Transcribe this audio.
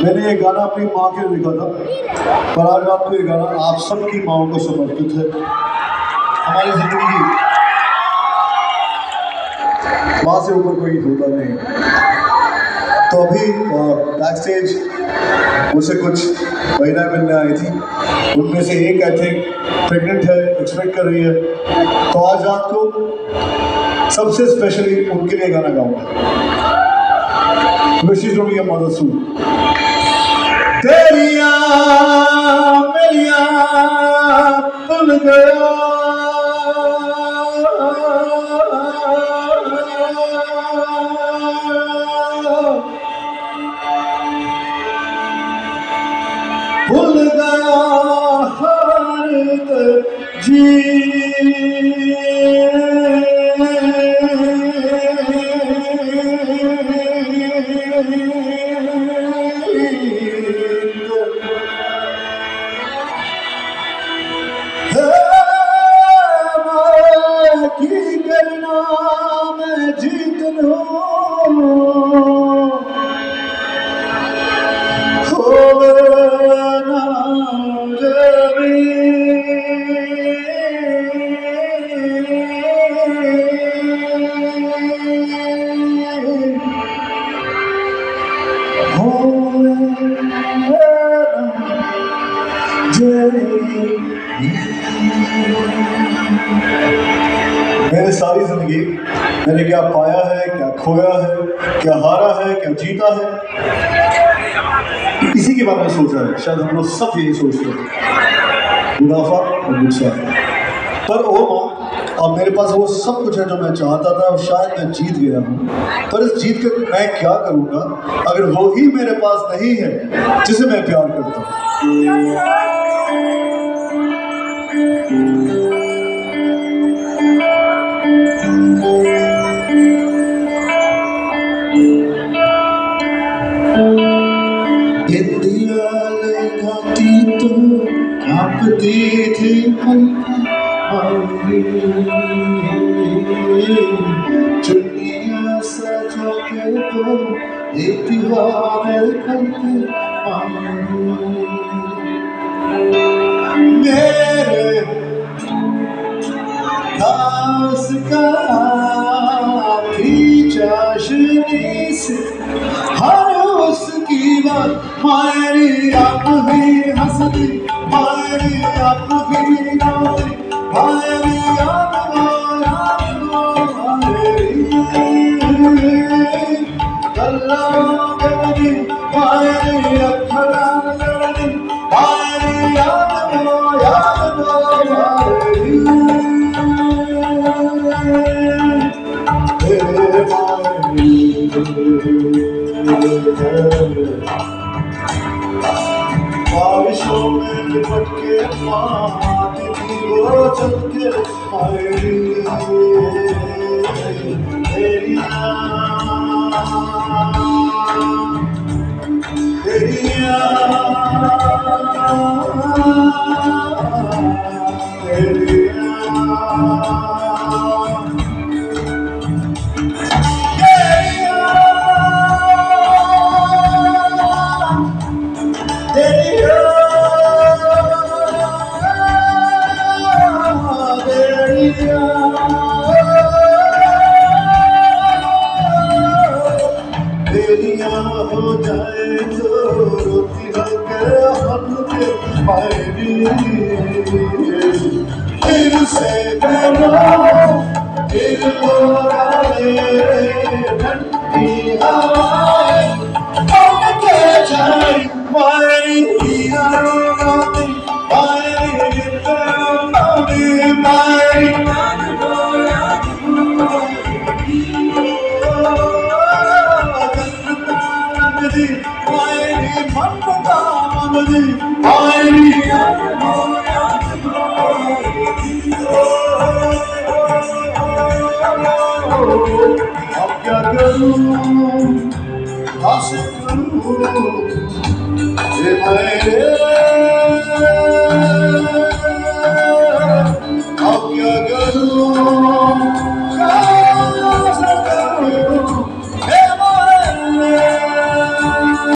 मैंने ये गाना अपनी माँ के लिखा था, पर आज रात को ये गाना आप सबकी माँओं को समर्पित है। हमारी जिंदगी माँ से ऊपर कोई होता नहीं। तो अभी बैक स्टेज मुझसे कुछ महिलाएं मिलने आई थी, उनमें से एक आई थिंक प्रेग्नेंट है, एक्सपेक्ट कर रही है। तो आज रात को सबसे स्पेशली उनके लिए गाना गाऊंगा। Wishes from your mother soon. तेरिया मेरिया भूल गया, भूल गया हर जी मैंने सारी जिंदगी मैंने क्या पाया है, क्या खोया है, क्या हारा है, क्या जीता है, इसी के बारे में सोचा है। शायद हम लोग सब यही सोचते हैं, मुनाफा और नुकसान। पर ओ माँ, अब मेरे पास वो सब कुछ है जो मैं चाहता था और शायद मैं जीत गया हूँ। पर इस जीत के मैं क्या करूँगा अगर वो ही मेरे पास नहीं है जिसे मैं प्यार करता हूँ। कांपती थी चुनिया सजा के तो एक दीवार करके मेरे खास का थी चाशनी से हर उसकी बात मायरी आप भी हंसती, मायरी आप भी नारी, मायरी आप गल्ला गलनी, मायरी अखड़ा लड़नी, मायरी याद बारिशों में लिपट के आती थी वो चलके हो जाए तो रोती हो के हम के फिर से करो फिर ठंडी हवाएं के जाए मारी अब क्या करूं आशिक करूं